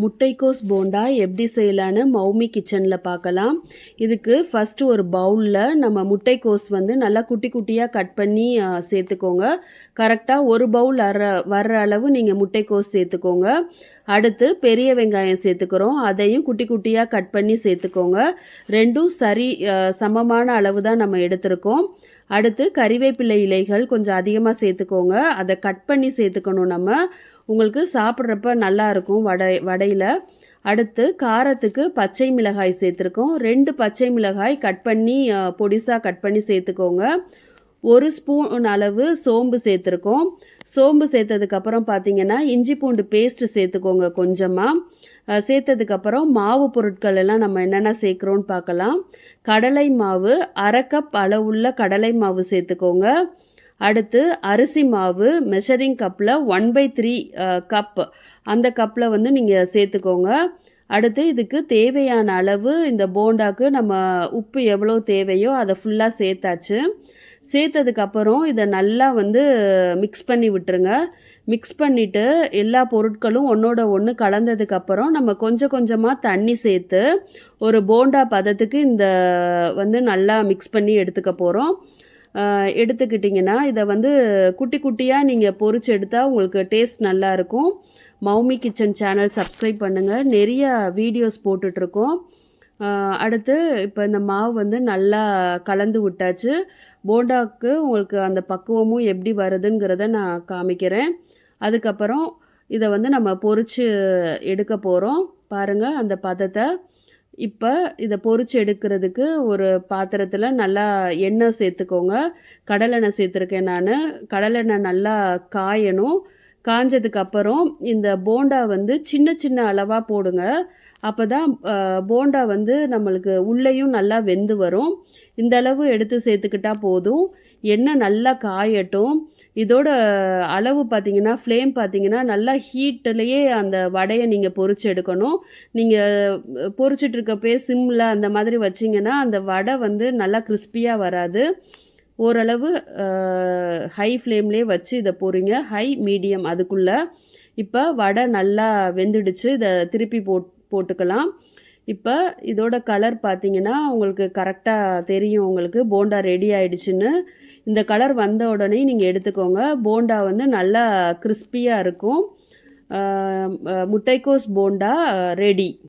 முட்டைக்கோஸ் போண்டா எப்படி செய்யலான்னு மௌமி கிச்சனில் பார்க்கலாம். இதுக்கு ஃபஸ்ட்டு ஒரு பவுலில் நம்ம முட்டைக்கோஸ் நல்லா குட்டி குட்டியாக கட் பண்ணி சேர்த்துக்கோங்க. கரெக்டாக ஒரு பவுல் வர்ற அளவு நீங்கள் முட்டைக்கோஸ் சேர்த்துக்கோங்க. அடுத்து பெரிய வெங்காயம் சேர்த்துக்கிறோம். அதையும் குட்டி குட்டியாக கட் பண்ணி சேர்த்துக்கோங்க. ரெண்டும் சமமான அளவு தான் நம்ம எடுத்திருக்கோம். அடுத்து கறிவேப்பிலை இலைகள் கொஞ்சம் அதிகமாக சேர்த்துக்கோங்க. அதை கட் பண்ணி சேர்த்துக்கணும். உங்களுக்கு சாப்பிட்றப்ப நல்லா இருக்கும் வடையில். அடுத்து காரத்துக்கு பச்சை மிளகாய் சேர்த்துருக்கோம். 2 பச்சை மிளகாய் கட் பண்ணி பொடிசாக கட் பண்ணி சேர்த்துக்கோங்க. 1 ஸ்பூன் அளவு சோம்பு சேர்த்துருக்கோம். சோம்பு சேர்த்ததுக்கப்புறம் பார்த்தீங்கன்னா இஞ்சி பூண்டு பேஸ்ட்டு சேர்த்துக்கோங்க கொஞ்சமாக. சேர்த்ததுக்கப்புறம் மாவு பொருட்கள் எல்லாம் நம்ம என்னென்ன சேர்க்குறோன்னு பார்க்கலாம். கடலை மாவு 1/2 கப் அளவுள்ள கடலை மாவு சேர்த்துக்கோங்க. அடுத்து அரிசி மாவு மெஷரிங் கப்பில் 1/3 கப் அந்த கப்பில் நீங்கள் சேர்த்துக்கோங்க. அடுத்து இதுக்கு தேவையான அளவு இந்த போண்டாக்கு நம்ம உப்பு எவ்வளோ தேவையோ அதை ஃபுல்லாக சேர்த்தாச்சு. சேர்த்ததுக்கப்புறம் இதை நல்லா மிக்ஸ் பண்ணி விட்டுருங்க. மிக்ஸ் பண்ணிவிட்டு எல்லா பொருட்களும் ஒன்றோட ஒன்று கலந்ததுக்கப்புறம் நம்ம கொஞ்சம் கொஞ்சமாக தண்ணி சேர்த்து ஒரு போண்டா பதத்துக்கு இந்த நல்லா மிக்ஸ் பண்ணி எடுத்துக்க போகிறோம். எடுத்துக்கிட்டிங்கன்னா இதை குட்டி குட்டியாக நீங்கள் பொரிச்சு எடுத்தால் உங்களுக்கு டேஸ்ட் நல்லாயிருக்கும். மௌமி கிச்சன் சேனல் சப்ஸ்கிரைப் பண்ணுங்கள். நிறைய வீடியோஸ் போட்டுட்ருக்கோம். அடுத்து இப்போ இந்த மாவு நல்லா கலந்து விட்டாச்சு. போண்டாவுக்கு உங்களுக்கு அந்த பக்குவமும் எப்படி வருதுங்கிறத நான் காமிக்கிறேன். அதுக்கப்புறம் இதை நம்ம பொரிச்சு எடுக்க போகிறோம். பாருங்கள் அந்த பதத்தை. இப்போ இதை பொரிச்சு எடுக்கிறதுக்கு ஒரு பாத்திரத்தில் நல்லா எண்ணெய் சேர்த்துக்கோங்க. கடலெண்ணெய் சேர்த்துருக்கேன் நான். கடலெண்ணெய் நல்லா காயணும். காஞ்சதுக்கப்புறம் இந்த போண்டா சின்ன சின்ன அளவாக போடுங்க. அப்போ தான் போண்டா நம்மளுக்கு உள்ளேயும் நல்லா வெந்து வரும். இந்த அளவு எடுத்து சேர்த்துக்கிட்டா போதும். எண்ணெய் நல்லா காயட்டும். இதோட அளவு பார்த்தீங்கன்னா ஃப்ளேம் பார்த்தீங்கன்னா நல்லா ஹீட்டிலேயே அந்த வடையை நீங்கள் பொரிச்சு எடுக்கணும். நீங்கள் பொரிச்சிட்ருக்கப்பே சிம்மில் அந்த மாதிரி வச்சிங்கன்னா அந்த வடை நல்லா கிறிஸ்பியாக வராது. ஓரளவு ஹை ஃப்ளேம்லேயே வச்சு இதை பொரிங்க. ஹை மீடியம் அதுக்குள்ளே. இப்போ வடை நல்லா வெந்துடுச்சு. இதை திருப்பி போட்டுக்கலாம். இப்போ இதோட கலர் பார்த்தீங்கன்னா உங்களுக்கு கரெக்டாக தெரியும். உங்களுக்கு போண்டா ரெடி ஆயிடுச்சுன்னு. இந்த கலர் வந்த உடனே நீங்கள் எடுத்துக்கோங்க. போண்டா நல்லா கிறிஸ்பியாக இருக்கும். முட்டைக்கோஸ் போண்டா ரெடி.